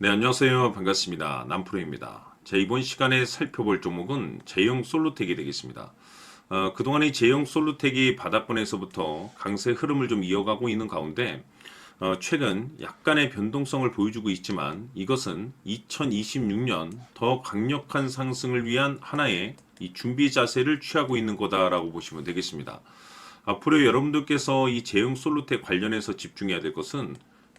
네, 안녕하세요. 반갑습니다. 남프로입니다. 자, 이번 시간에 살펴볼 종목은 제형 솔루텍이 되겠습니다. 그동안의 제형 솔루텍이 바닥권에서부터 강세 흐름을 좀 이어가고 있는 가운데 최근 약간의 변동성을 보여주고 있지만 이것은 2026년 더 강력한 상승을 위한 하나의 이 준비 자세를 취하고 있는 거다라고 보시면 되겠습니다. 앞으로 여러분들께서 이 제형 솔루텍 관련해서 집중해야 될 것은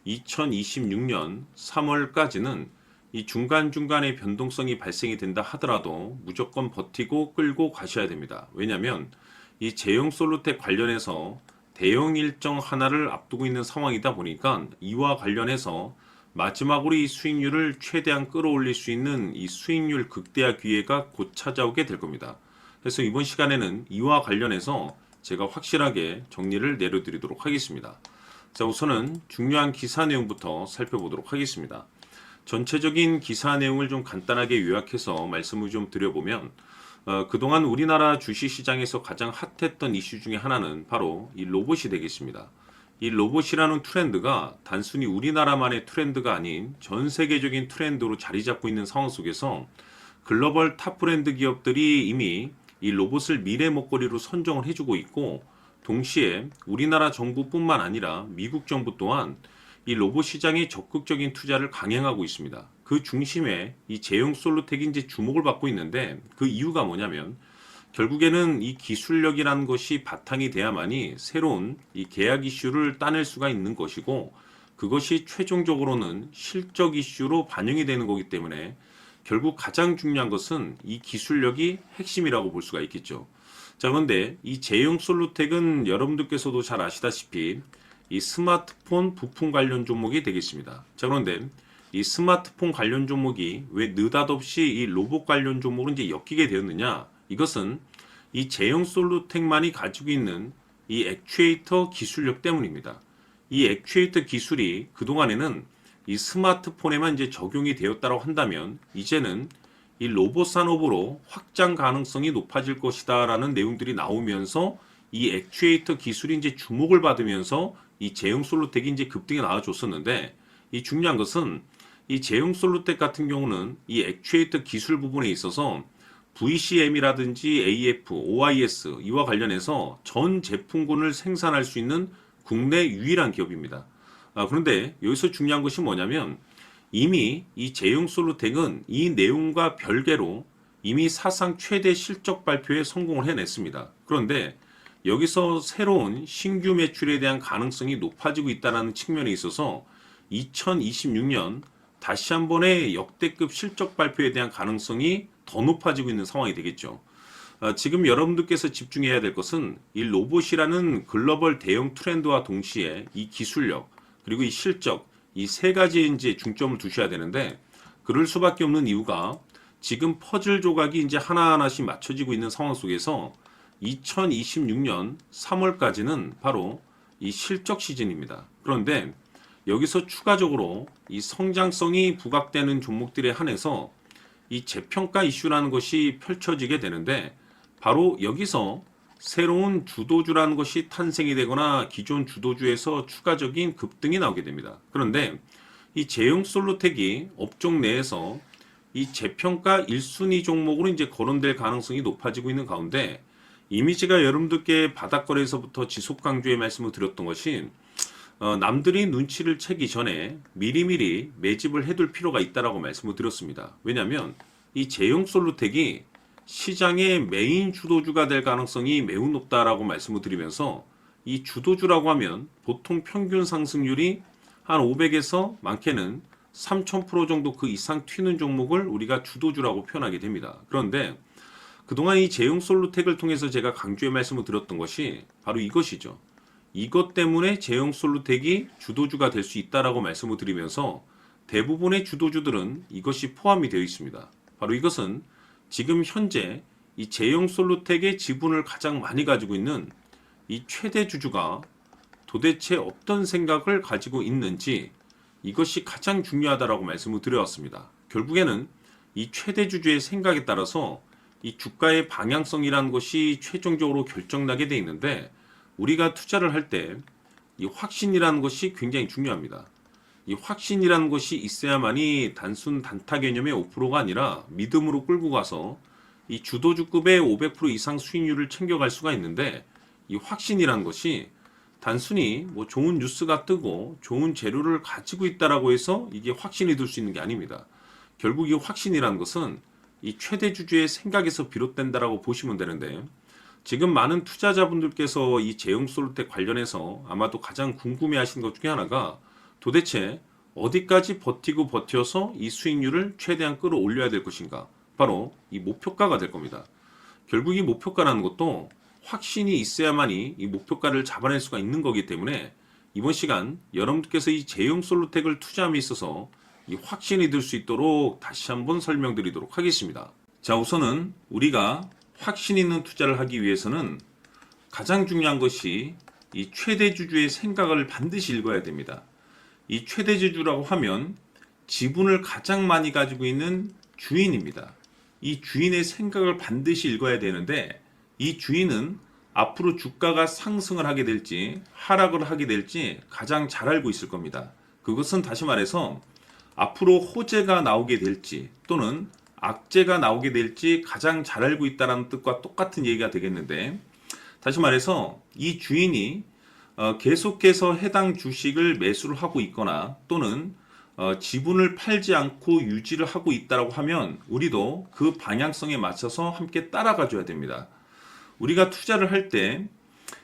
2026년 3월까지는 이 중간중간에 변동성이 발생이 된다 하더라도 무조건 버티고 끌고 가셔야 됩니다. 왜냐하면 이 제형 솔루텍 관련해서 대형 일정 하나를 앞두고 있는 상황이다 보니까 이와 관련해서 마지막으로 이 수익률을 최대한 끌어올릴 수 있는 이 수익률 극대화 기회가 곧 찾아오게 될 겁니다. 그래서 이번 시간에는 이와 관련해서 제가 확실하게 정리를 내려드리도록 하겠습니다. 자, 우선은 중요한 기사 내용부터 살펴보도록 하겠습니다. 전체적인 기사 내용을 좀 간단하게 요약해서 말씀을 좀 드려보면 그동안 우리나라 주식시장에서 가장 핫했던 이슈 중에 하나는 바로 이 로봇이 되겠습니다. 이 로봇이라는 트렌드가 단순히 우리나라만의 트렌드가 아닌 전 세계적인 트렌드로 자리 잡고 있는 상황 속에서 글로벌 탑 브랜드 기업들이 이미 이 로봇을 미래 먹거리로 선정을 해주고 있고, 동시에 우리나라 정부뿐만 아니라 미국 정부 또한 이 로봇 시장에 적극적인 투자를 강행하고 있습니다. 그 중심에 이 제형 솔루텍이 이제 주목을 받고 있는데, 그 이유가 뭐냐면 결국에는 이 기술력이라는 것이 바탕이 돼야만이 새로운 이 계약 이슈를 따낼 수가 있는 것이고, 그것이 최종적으로는 실적 이슈로 반영이 되는 거기 때문에 결국 가장 중요한 것은 이 기술력이 핵심이라고 볼 수가 있겠죠. 자, 그런데 이 제형 솔루텍은 여러분들께서도 잘 아시다시피 이 스마트폰 부품 관련 종목이 되겠습니다. 자, 그런데 이 스마트폰 관련 종목이 왜 느닷없이 이 로봇 관련 종목으로 이제 엮이게 되었느냐? 이것은 이 제형 솔루텍만이 가지고 있는 이 액추에이터 기술력 때문입니다. 이 액추에이터 기술이 그동안에는 이 스마트폰에만 이제 적용이 되었다고 한다면 이제는 이 로봇 산업으로 확장 가능성이 높아질 것이다 라는 내용들이 나오면서 이 액추에이터 기술이 이제 주목을 받으면서 이 제형 솔루텍이 이제 급등에 나와줬었는데, 이 중요한 것은 이 제형 솔루텍 같은 경우는 이 액추에이터 기술 부분에 있어서 VCM이라든지 AF, OIS 이와 관련해서 전 제품군을 생산할 수 있는 국내 유일한 기업입니다. 그런데 여기서 중요한 것이 뭐냐면 이미 이 제형 솔루텍은 이 내용과 별개로 이미 사상 최대 실적 발표에 성공을 해냈습니다. 그런데 여기서 새로운 신규 매출에 대한 가능성이 높아지고 있다는 측면에 있어서 2026년 다시 한 번의 역대급 실적 발표에 대한 가능성이 더 높아지고 있는 상황이 되겠죠. 지금 여러분들께서 집중해야 될 것은 이 로봇이라는 글로벌 대형 트렌드와 동시에 이 기술력 그리고 이 실적 이 세 가지에 이제 중점을 두셔야 되는데, 그럴 수밖에 없는 이유가 지금 퍼즐 조각이 이제 하나하나씩 맞춰지고 있는 상황 속에서 2026년 3월까지는 바로 이 실적 시즌입니다. 그런데 여기서 추가적으로 이 성장성이 부각되는 종목들에 한해서 이 재평가 이슈라는 것이 펼쳐지게 되는데, 바로 여기서 새로운 주도주라는 것이 탄생이 되거나 기존 주도주에서 추가적인 급등이 나오게 됩니다. 그런데 이 제형 솔루텍이 업종 내에서 이 재평가 1순위 종목으로 이제 거론될 가능성이 높아지고 있는 가운데, 이미지가 여러분들께 바닥거래에서부터 지속 강조의 말씀을 드렸던 것이 남들이 눈치를 채기 전에 미리미리 매집을 해둘 필요가 있다라고 말씀을 드렸습니다. 왜냐하면 이 제형 솔루텍이 시장의 메인 주도주가 될 가능성이 매우 높다라고 말씀을 드리면서, 이 주도주라고 하면 보통 평균 상승률이 한 500에서 많게는 3000% 정도 그 이상 튀는 종목을 우리가 주도주라고 표현하게 됩니다. 그런데 그동안 이 제형 솔루텍을 통해서 제가 강조의 말씀을 드렸던 것이 바로 이것이죠. 이것 때문에 제형 솔루텍이 주도주가 될 수 있다라고 말씀을 드리면서 대부분의 주도주들은 이것이 포함이 되어 있습니다. 바로 이것은 지금 현재 이 제형 솔루텍의 지분을 가장 많이 가지고 있는 이 최대 주주가 도대체 어떤 생각을 가지고 있는지, 이것이 가장 중요하다라고 말씀을 드려왔습니다. 결국에는 이 최대 주주의 생각에 따라서 이 주가의 방향성이라는 것이 최종적으로 결정나게 돼 있는데, 우리가 투자를 할 때 이 확신이라는 것이 굉장히 중요합니다. 이 확신이라는 것이 있어야만이 단순 단타 개념의 5%가 아니라 믿음으로 끌고 가서 이 주도주급의 500% 이상 수익률을 챙겨갈 수가 있는데, 이 확신이라는 것이 단순히 뭐 좋은 뉴스가 뜨고 좋은 재료를 가지고 있다라고 해서 이게 확신이 들 수 있는 게 아닙니다. 결국 이 확신이라는 것은 이 최대 주주의 생각에서 비롯된다라고 보시면 되는데, 지금 많은 투자자분들께서 이 제형솔루텍 관련해서 아마도 가장 궁금해하시는 것 중에 하나가 도대체 어디까지 버티고 버텨서 이 수익률을 최대한 끌어올려야 될 것인가, 바로 이 목표가가 될 겁니다. 결국 이 목표가라는 것도 확신이 있어야만이 이 목표가를 잡아낼 수가 있는 거기 때문에, 이번 시간 여러분들께서 이 제형솔루텍을 투자함에 있어서 이 확신이 들 수 있도록 다시 한번 설명드리도록 하겠습니다. 자, 우선은 우리가 확신 있는 투자를 하기 위해서는 가장 중요한 것이 이 최대 주주의 생각을 반드시 읽어야 됩니다. 이 최대 주주라고 하면 지분을 가장 많이 가지고 있는 주인입니다. 이 주인의 생각을 반드시 읽어야 되는데, 이 주인은 앞으로 주가가 상승을 하게 될지 하락을 하게 될지 가장 잘 알고 있을 겁니다. 그것은 다시 말해서 앞으로 호재가 나오게 될지 또는 악재가 나오게 될지 가장 잘 알고 있다는 뜻과 똑같은 얘기가 되겠는데, 다시 말해서 이 주인이 계속해서 해당 주식을 매수를 하고 있거나 또는 지분을 팔지 않고 유지를 하고 있다고 하면 우리도 그 방향성에 맞춰서 함께 따라가 줘야 됩니다. 우리가 투자를 할 때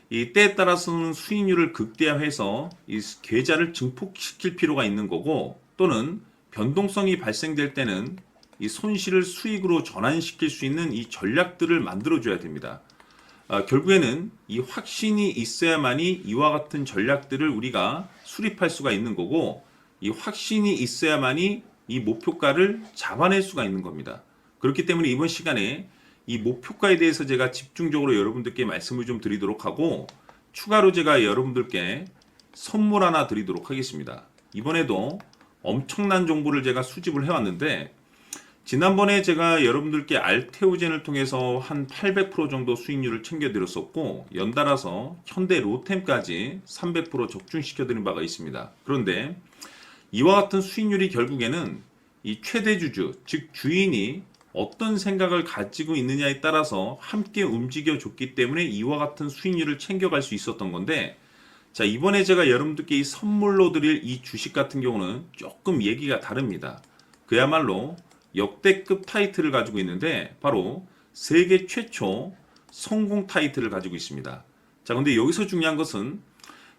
이 때에 따라서는 수익률을 극대화해서 이 계좌를 증폭시킬 필요가 있는 거고, 또는 변동성이 발생될 때는 이 손실을 수익으로 전환시킬 수 있는 이 전략들을 만들어 줘야 됩니다. 결국에는 이 확신이 있어야만이 이와 같은 전략들을 우리가 수립할 수가 있는 거고, 이 확신이 있어야만이 이 목표가를 잡아낼 수가 있는 겁니다. 그렇기 때문에 이번 시간에 이 목표가에 대해서 제가 집중적으로 여러분들께 말씀을 좀 드리도록 하고, 추가로 제가 여러분들께 선물 하나 드리도록 하겠습니다. 이번에도 엄청난 정보를 제가 수집을 해왔는데, 지난번에 제가 여러분들께 알테오젠을 통해서 한 800% 정도 수익률을 챙겨드렸었고, 연달아서 현대 로템까지 300% 적중시켜드린 바가 있습니다. 그런데 이와 같은 수익률이 결국에는 이 최대 주주, 즉 주인이 어떤 생각을 가지고 있느냐에 따라서 함께 움직여 줬기 때문에 이와 같은 수익률을 챙겨갈 수 있었던 건데, 자, 이번에 제가 여러분들께 이 선물로 드릴 이 주식 같은 경우는 조금 얘기가 다릅니다. 그야말로 역대급 타이틀을 가지고 있는데, 바로 세계 최초 성공 타이틀을 가지고 있습니다. 자, 근데 여기서 중요한 것은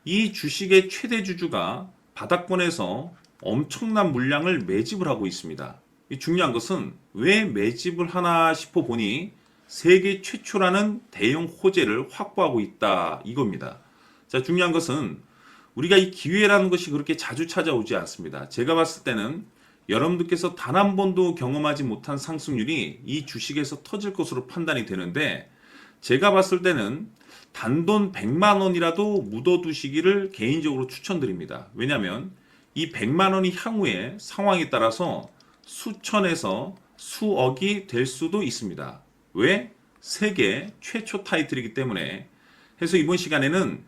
이 주식의 최대 주주가 바닥권에서 엄청난 물량을 매집을 하고 있습니다. 이 중요한 것은 왜 매집을 하나 싶어 보니 세계 최초라는 대형 호재를 확보하고 있다, 이겁니다. 자, 중요한 것은 우리가 이 기회라는 것이 그렇게 자주 찾아오지 않습니다. 제가 봤을 때는 여러분들께서 단 한 번도 경험하지 못한 상승률이 이 주식에서 터질 것으로 판단이 되는데, 제가 봤을 때는 단돈 100만 원이라도 묻어두시기를 개인적으로 추천드립니다. 왜냐하면 이 100만 원이 향후에 상황에 따라서 수천에서 수억이 될 수도 있습니다. 왜? 세계 최초 타이틀이기 때문에. 해서 이번 시간에는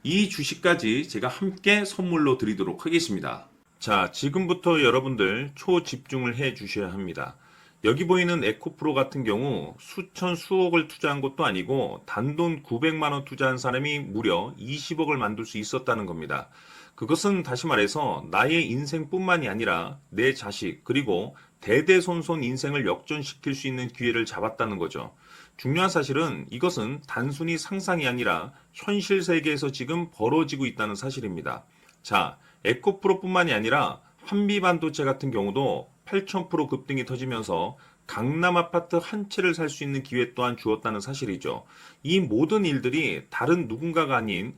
이 주식까지 제가 함께 선물로 드리도록 하겠습니다. 자, 지금부터 여러분들 초집중을 해 주셔야 합니다. 여기 보이는 에코프로 같은 경우 수천 수억을 투자한 것도 아니고 단돈 900만 원 투자한 사람이 무려 20억을 만들 수 있었다는 겁니다. 그것은 다시 말해서 나의 인생뿐만이 아니라 내 자식 그리고 대대손손 인생을 역전시킬 수 있는 기회를 잡았다는 거죠. 중요한 사실은 이것은 단순히 상상이 아니라 현실 세계에서 지금 벌어지고 있다는 사실입니다. 자, 에코프로뿐만이 아니라 한미반도체 같은 경우도 8,000% 급등이 터지면서 강남 아파트 한 채를 살 수 있는 기회 또한 주었다는 사실이죠. 이 모든 일들이 다른 누군가가 아닌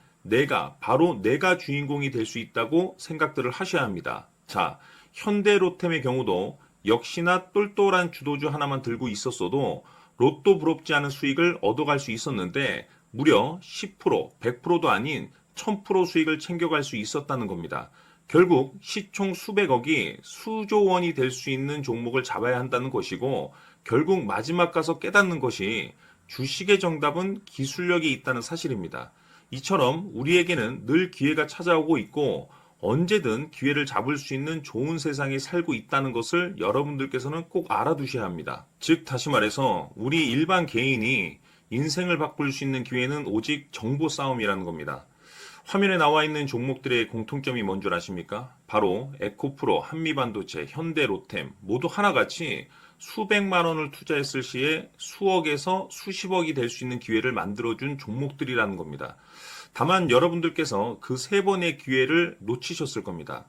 바로 내가 주인공이 될 수 있다고 생각들을 하셔야 합니다. 자, 현대로템의 경우도 역시나 똘똘한 주도주 하나만 들고 있었어도 로또 부럽지 않은 수익을 얻어갈 수 있었는데 무려 10%, 100%도 아닌 1000% 수익을 챙겨갈 수 있었다는 겁니다. 결국 시총 수백억이 수조 원이 될 수 있는 종목을 잡아야 한다는 것이고, 결국 마지막 가서 깨닫는 것이 주식의 정답은 기술력이 있다는 사실입니다. 이처럼 우리에게는 늘 기회가 찾아오고 있고 언제든 기회를 잡을 수 있는 좋은 세상에 살고 있다는 것을 여러분들께서는 꼭 알아두셔야 합니다. 즉, 다시 말해서 우리 일반 개인이 인생을 바꿀 수 있는 기회는 오직 정보 싸움이라는 겁니다. 화면에 나와 있는 종목들의 공통점이 뭔 줄 아십니까? 바로 에코프로, 한미반도체, 현대로템 모두 하나같이 수백만 원을 투자했을 시에 수억에서 수십억이 될 수 있는 기회를 만들어준 종목들이라는 겁니다. 다만 여러분들께서 그 세 번의 기회를 놓치셨을 겁니다.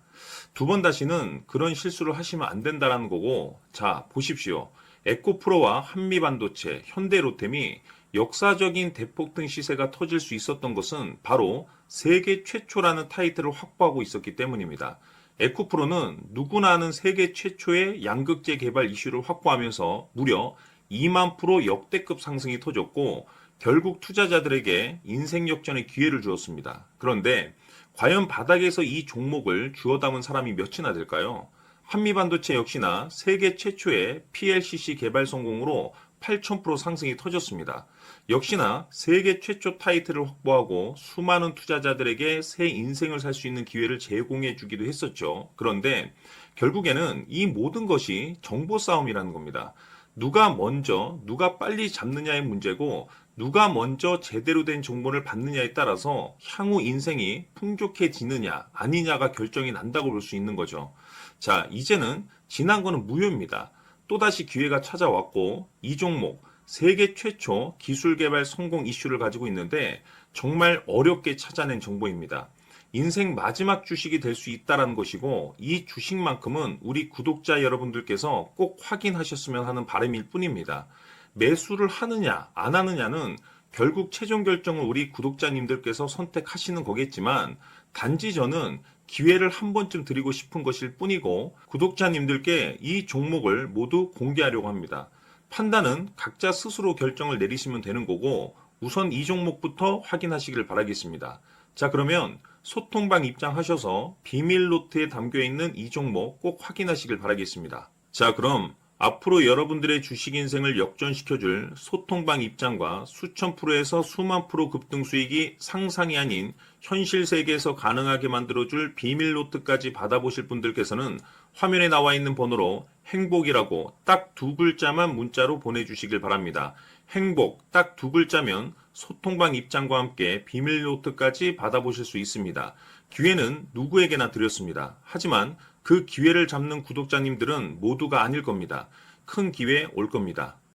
두 번 다시는 그런 실수를 하시면 안 된다라는 거고, 자, 보십시오. 에코프로와 한미반도체, 현대로템이 역사적인 대폭등 시세가 터질 수 있었던 것은 바로 세계 최초라는 타이틀을 확보하고 있었기 때문입니다. 에코프로는 누구나 아는 세계 최초의 양극재 개발 이슈를 확보하면서 무려 2만 프로 역대급 상승이 터졌고, 결국 투자자들에게 인생 역전의 기회를 주었습니다. 그런데 과연 바닥에서 이 종목을 주워 담은 사람이 몇이나 될까요? 한미반도체 역시나 세계 최초의 PLCC 개발 성공으로 8,000% 상승이 터졌습니다. 역시나 세계 최초 타이틀을 확보하고 수많은 투자자들에게 새 인생을 살 수 있는 기회를 제공해 주기도 했었죠. 그런데 결국에는 이 모든 것이 정보 싸움이라는 겁니다. 누가 먼저, 누가 빨리 잡느냐의 문제고, 누가 먼저 제대로 된 정보를 받느냐에 따라서 향후 인생이 풍족해지느냐, 아니냐가 결정이 난다고 볼 수 있는 거죠. 자, 이제는 지난 거는 무효입니다. 또다시 기회가 찾아왔고, 이 종목, 세계 최초 기술 개발 성공 이슈를 가지고 있는데, 정말 어렵게 찾아낸 정보입니다. 인생 마지막 주식이 될 수 있다는 것이고, 이 주식만큼은 우리 구독자 여러분들께서 꼭 확인하셨으면 하는 바람일 뿐입니다. 매수를 하느냐 안 하느냐는 결국 최종 결정을 우리 구독자님들께서 선택하시는 거겠지만, 단지 저는 기회를 한 번쯤 드리고 싶은 것일 뿐이고, 구독자님들께 이 종목을 모두 공개하려고 합니다. 판단은 각자 스스로 결정을 내리시면 되는 거고, 우선 이 종목부터 확인하시길 바라겠습니다. 자, 그러면 소통방 입장하셔서 비밀 노트에 담겨 있는 이 종목 꼭 확인하시길 바라겠습니다. 자, 그럼 앞으로 여러분들의 주식 인생을 역전시켜줄 소통방 입장과 수천 프로에서 수만 프로 급등 수익이 상상이 아닌 현실 세계에서 가능하게 만들어줄 비밀 노트까지 받아보실 분들께서는 화면에 나와 있는 번호로 행복이라고 딱 두 글자만 문자로 보내주시길 바랍니다. 행복 딱 두 글자면 소통방 입장과 함께 비밀 노트까지 받아보실 수 있습니다. 기회는 누구에게나 드렸습니다. 하지만 그 기회를 잡는 구독자님들은 모두가 아닐 겁니다. 큰 기회 올 겁니다.